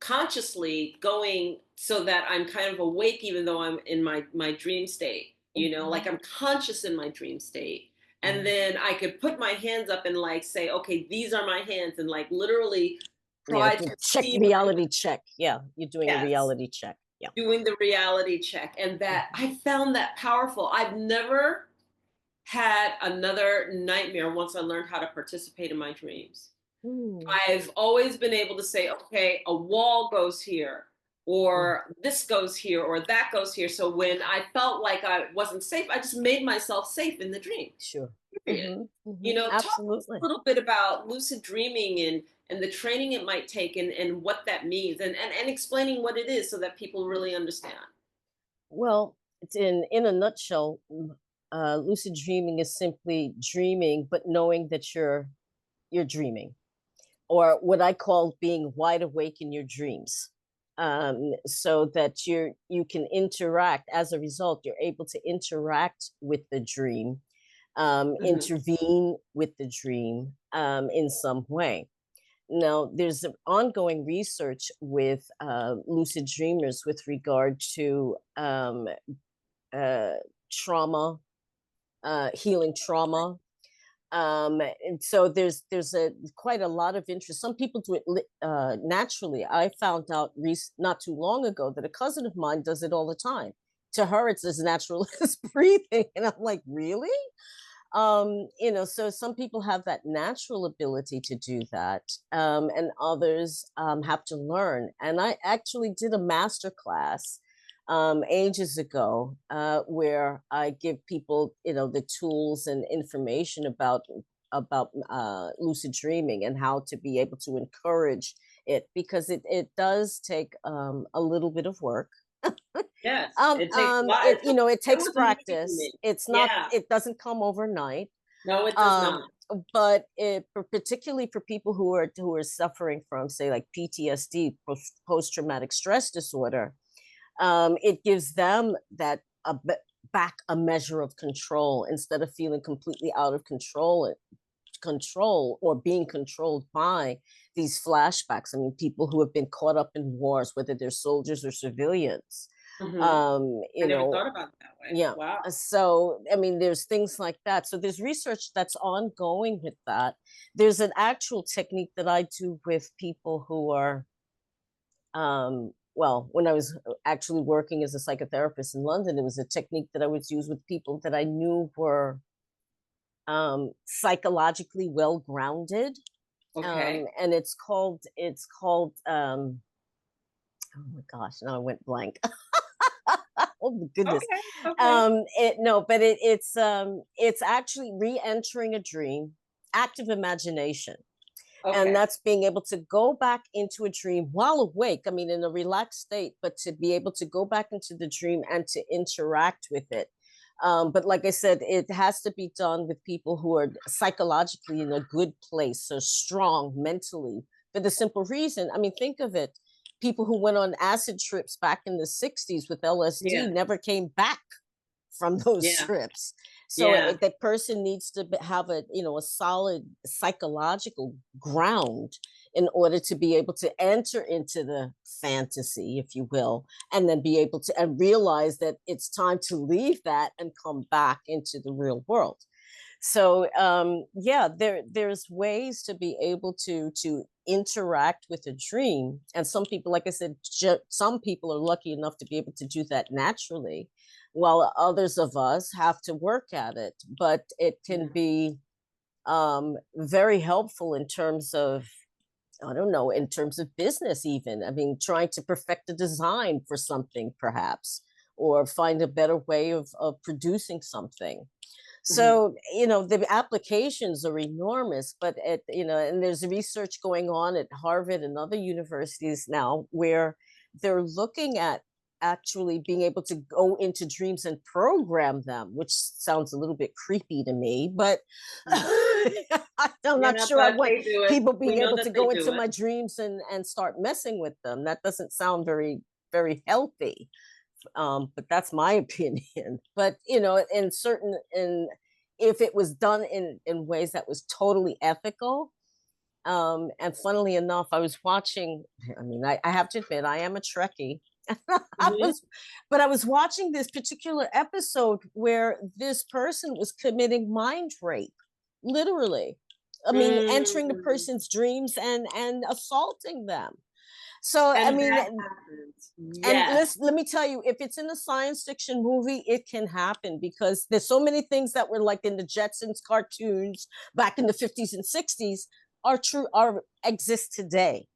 consciously going so that I'm kind of awake even though I'm in my dream state, like Mhm. I'm conscious in my dream state. And Mm. then I could put my hands up and like say, okay, these are my hands, and like literally Yeah, try to check see my reality check. Yeah, you're doing a yes, reality check. Yeah. doing the reality check. And that Mhm. I found that powerful. I've never had another nightmare once I learned how to participate in my dreams. Mm. I've always been able to say, okay, a wall goes here, Mm. or this goes here, or that goes here. So when I felt like I wasn't safe, I just made myself safe in the dream. Sure. Period. Talk a Absolutely. little bit about lucid dreaming and the training it might take and what that means and explaining what it is so that people really understand. Well, it's in a nutshell, lucid dreaming is simply dreaming, but knowing that you're dreaming, or what I call being wide awake in your dreams. So that you can interact. As a result, you're able to interact with the dream, Hmm. intervene with the dream in some way. Now, there's ongoing research with lucid dreamers with regard to uh, trauma, healing trauma. And so there's a quite a lot of interest. Some people do it naturally. I found out not too long ago that a cousin of mine does it all the time. To her, it's as natural as breathing, and I'm like, really? So some people have that natural ability to do that, and others have to learn. And I actually did a master class ages ago where I give people, the tools and information about about lucid dreaming and how to be able to encourage it, because it does take a little bit of work. Yes, it takes a lot. It, you know, it It takes was amazing to practice. me. It's not, Yeah. it doesn't come overnight. No, it does Um, not. but particularly for people who are suffering from, say, like PTSD, post traumatic stress disorder, it gives them that back a measure of control instead of feeling completely out of control or being controlled by these flashbacks. I mean, people who have been caught up in wars, whether they're soldiers or civilians, Mhm. I you never know, thought about it that way. yeah. Wow. So, I mean, there's things like that. So, there's research that's ongoing with that. There's an actual technique that I do with people who are, well, when I was actually working as a psychotherapist in London, it was a technique that I would use with people that I knew were psychologically well grounded. Okay. And it's called oh my gosh, now I went blank. Oh my goodness. Okay. Okay. It's actually re-entering a dream, active imagination. And Okay. that's being able to go back into a dream while awake, I mean, in a relaxed state, but to be able to go back into the dream and to interact with it. But like I said, it has to be done with people who are psychologically in a good place, so strong mentally, for the simple reason, I mean, think of it, people who went on acid trips back in the 60s with LSD Yeah. never came back from those Yeah. trips. So Yeah. that person needs to have a, you know, a solid psychological ground in order to be able to enter into the fantasy, if you will, and then be able to and realize that it's time to leave that and come back into the real world. So yeah, there's ways to be able to interact with a dream, and some people, like I said, some people are lucky enough to be able to do that naturally, while others of us have to work at it. But it can Yeah. be very helpful in terms of, I don't know, in terms of business, even. I mean, trying to perfect a design for something, perhaps, or find a better way of producing something. Mhm. So, you know, the applications are enormous, but you know, and there's research going on at Harvard and other universities now where they're looking at actually being able to go into dreams and program them, which sounds a little bit creepy to me, but Mm. I'm not Yeah, sure I but want they do it. people We being know able that to they go do into it. my dreams and start messing with them. That doesn't sound very healthy. But that's my opinion. But you know, in certain in if it was done in ways that was totally ethical, and funnily enough, I was watching. I mean, I have to admit, I am a Trekkie. I Mhm. was, but I was watching this particular episode where this person was committing mind rape, literally. I mean, entering the Mm. person's dreams and assaulting them. So, I And mean, that happens. and Yes. let me tell you, if it's in a science fiction movie, it can happen because there's so many things that were like in the Jetsons cartoons back in the 50s and 60s are true, are exist today.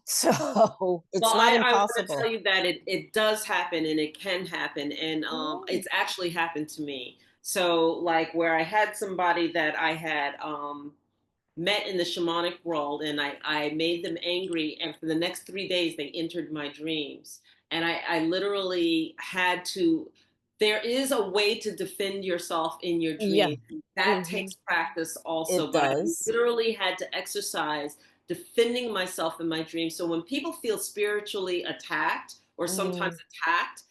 So it's Well, not I want to tell impossible. you that it does happen and it can happen. And Mm, it's actually happened to me. So, like, where I had somebody that I had met in the shamanic world and I made them angry. And for the next 3 days, they entered my dreams. And I literally had to, there is a way to defend yourself in your yeah. dream. That Hmm. takes practice also, It but I does. literally had to exercise defending myself in my dreams. So when people feel spiritually attacked or sometimes Mm, attacked,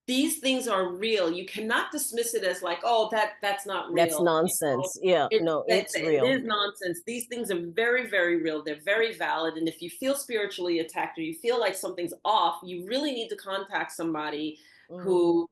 these things are real. You cannot dismiss it as like, oh, that's not that's real. You know, nonsense. Yeah, no, it's it real. is nonsense. These things are very, very real. They're very valid. And if you feel spiritually attacked or you feel like something's off, you really need to contact somebody Mm, who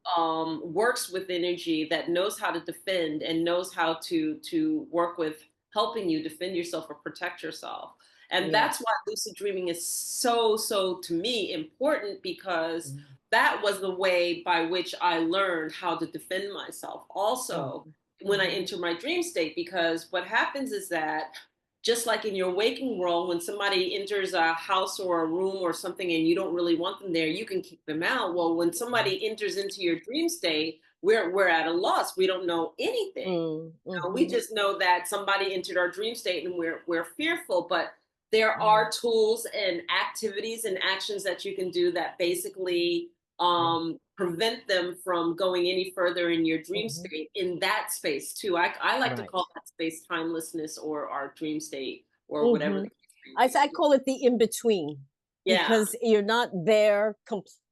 works with energy, that knows how to defend and knows how to work with helping you defend yourself or protect yourself. And yeah. that's why lucid dreaming is so to me important, because Mm, that was the way by which I learned how to defend myself also mhm, when I mhm, enter my dream state. Because what happens is that, just like in your waking world, when somebody enters a house or a room or something and you don't really want them there, you can kick them out. Well, when somebody enters into your dream state, we're at a loss. We don't know anything. Mm, We mhm, just know that somebody entered our dream state and we're fearful, but there mm, are tools and activities and actions that you can do that basically yeah, prevent them from going any further in your dream mhm, state in that space too. I like to right. call that space timelessness or our dream state or whatever the Mhm. case may be. I call it the in between Yeah, because you're not there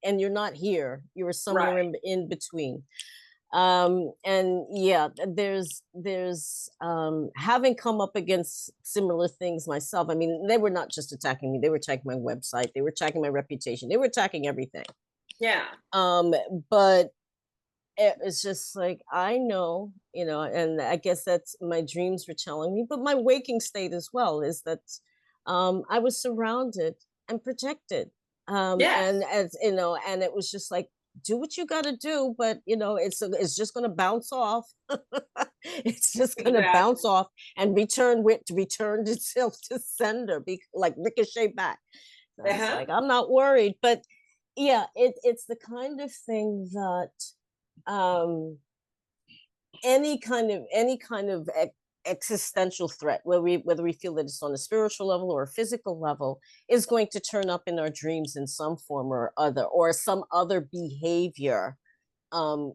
and you're not here. You're somewhere right. in between. And yeah, there's having come up against similar things myself. I mean, they were not just attacking me, they were attacking my website, they were attacking my reputation, they were attacking everything. Yeah, Um, but it's just like I know, and I guess that's my dreams were telling me, but my waking state as well is that I was surrounded and protected. And yes, as and it was just like, do what you got to do, but it's just going to bounce off. It's just going to bounce exactly. off and return itself to sender, like ricochet back. So it's Uh-huh. like I'm not worried, but yeah, it's the kind of thing that um any kind of existential threat, whether we feel that it's on a spiritual level or a physical level, is going to turn up in our dreams in some form or other, or some other behavior.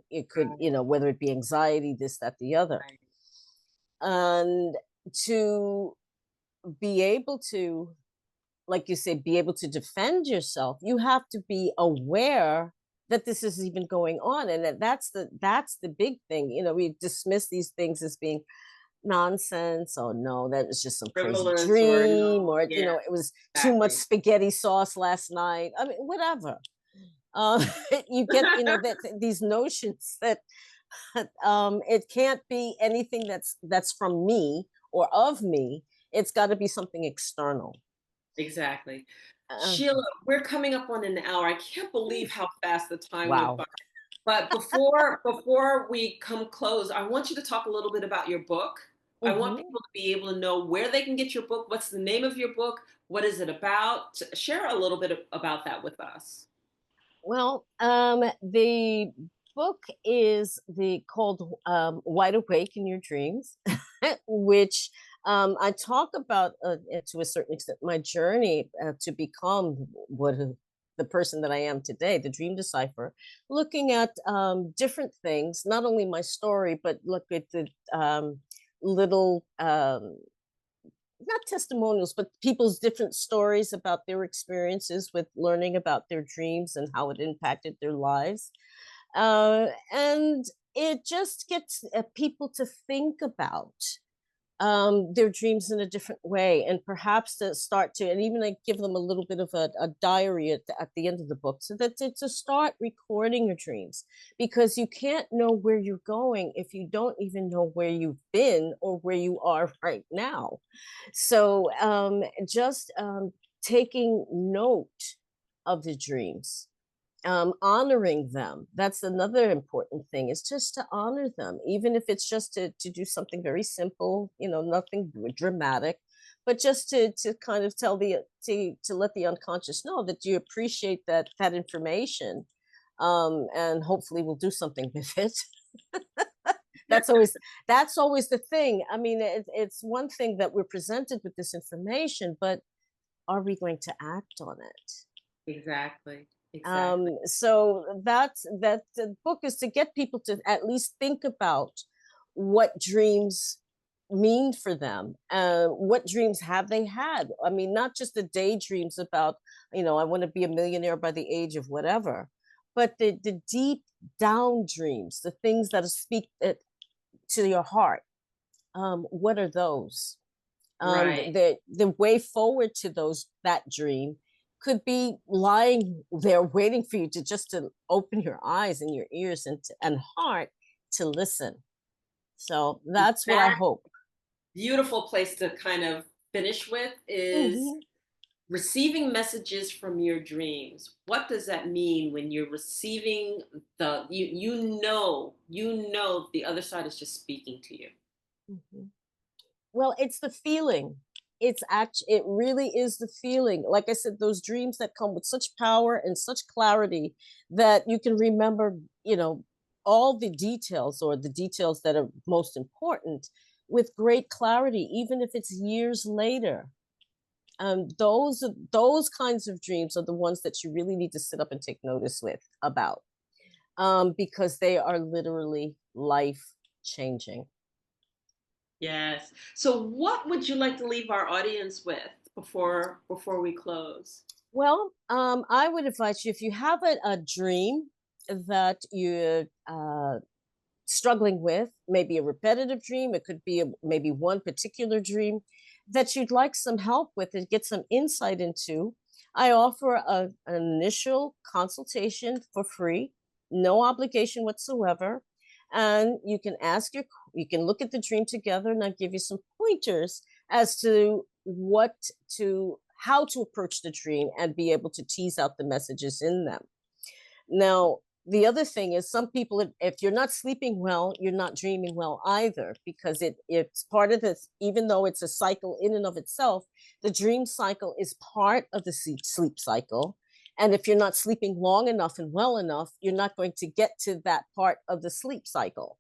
It could, whether it be anxiety, this, that, the other. Right. And to be able to, like you say, be able to defend yourself, you have to be aware that this is even going on, and that's the big thing. We dismiss these things as being nonsense. Oh no, that was just some crazy Frivolous or dream, no, or yeah, it was too much exactly. spaghetti sauce last night. I mean, whatever. uh, you get, that these notions that it can't be anything that's from me or of me. It's got to be something external. Exactly. uh, Sheila, we're coming up on an hour. I can't believe oof, how fast the time went wow. by. But before we come close, I want you to talk a little bit about your book. I want Hmm. people to be able to know where they can get your book. What's the name of your book? What is it about? Share a little bit about that with us. Well, the book is the called "Wide Awake in Your Dreams," which I talk about, to a certain extent, my journey to become the person that I am today, the Dream Decipherer, looking at different things, not only my story, but look at the little not testimonials, but people's different stories about their experiences with learning about their dreams and how it impacted their lives. And it just gets people to think about their dreams in a different way, and perhaps to start to, and even like give them a little bit of a diary at the end of the book, so that to start recording your dreams, because you can't know where you're going if you don't even know where you've been or where you are right now. So just taking note of the dreams, honoring them. That's another important thing, is just to honor them, even if it's just to do something very simple, nothing dramatic, but just to kind of to let the unconscious know that you appreciate that information, and hopefully we'll do something with it. that's always that's always the thing. I mean, it's one thing that we're presented with this information, but are we going to act on it? Exactly. Exactly. So that the book is to get people to at least think about what dreams mean for them. What dreams have they had? I mean, not just the daydreams about, I want to be a millionaire by the age of whatever, but the deep down dreams, the things that speak to your heart. What are those? Right. The way forward to that dream could be lying there waiting for you to open your eyes and your ears and heart to listen. So that's what I That hope. beautiful place to kind of finish with is Hmm. receiving messages from your dreams. What does that mean when you're receiving you know the other side is just speaking to you? Hmm. Well, it's the feeling. It really is the feeling. Like I said, those dreams that come with such power and such clarity that you can remember, all the details, or the details that are most important, with great clarity, even if it's years later. Those kinds of dreams are the ones that you really need to sit up and take notice with about, because they are literally life changing. Yes. So what would you like to leave our audience with before we close? Well, I would advise you, if you have a dream that you're struggling with, maybe a repetitive dream, it could be maybe one particular dream that you'd like some help with and get some insight into. I offer an initial consultation for free, no obligation whatsoever. And you can look at the dream together, and I'll give you some pointers as to how to approach the dream and be able to tease out the messages in them. Now, the other thing is, some people, if you're not sleeping well, you're not dreaming well either, because it's part of this. Even though it's a cycle in and of itself, the dream cycle is part of the sleep cycle. And if you're not sleeping long enough and well enough, you're not going to get to that part of the sleep cycle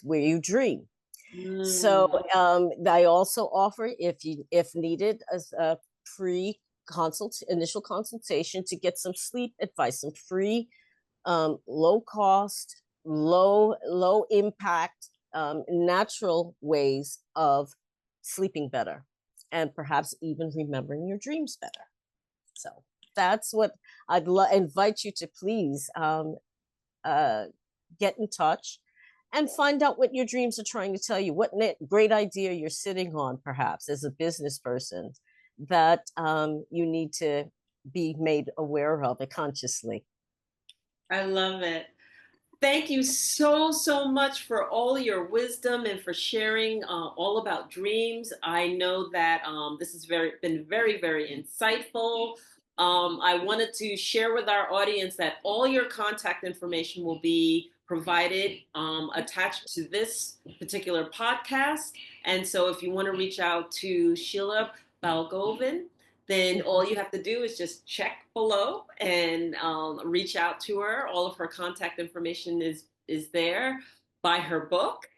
where you dream. So Mm. I also offer, if needed, as a free initial consultation to get some sleep advice, some free, low cost, low impact, natural ways of sleeping better, and perhaps even remembering your dreams better. So that's what invite you to please, uh, get in touch and find out what your dreams are trying to tell you. What great idea you're sitting on, perhaps as a business person, that you need to be made aware of it consciously. I love it. Thank you so much for all your wisdom and for sharing all about dreams. I know that this has been very insightful. I wanted to share with our audience that all your contact information will be provided attached to this particular podcast. And so if you want to reach out to Sheila Balgobin, then all you have to do is just check below and reach out to her. All of her contact information is there. Buy her book,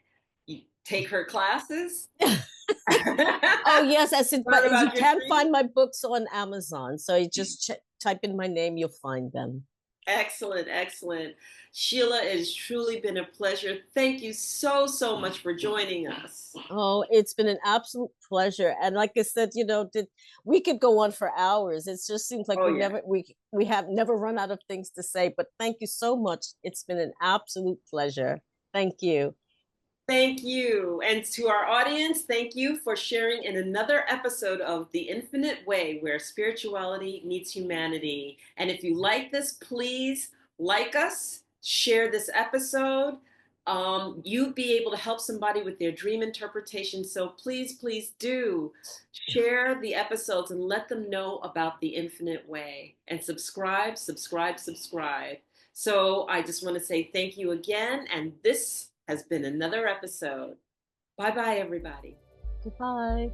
you take her classes. Oh yes, Learn but you about your can dreams. find my books on Amazon. So you just type in my name, you'll find them. Excellent. Sheila, it has truly been a pleasure. Thank you so much for joining us. Oh, it's been an absolute pleasure. And like I said, we could go on for hours. It just seems like Oh yeah. we have never run out of things to say. But thank you so much. It's been an absolute pleasure. Thank you. Thank you. And to our audience, thank you for sharing in another episode of The Infinite Way, where spirituality meets humanity. And if you like this, please like us, share this episode. You'd be able to help somebody with their dream interpretation. So please do share the episodes and let them know about The Infinite Way. And subscribe. So I just want to say thank you again. And this has been another episode. Bye bye, everybody. Goodbye.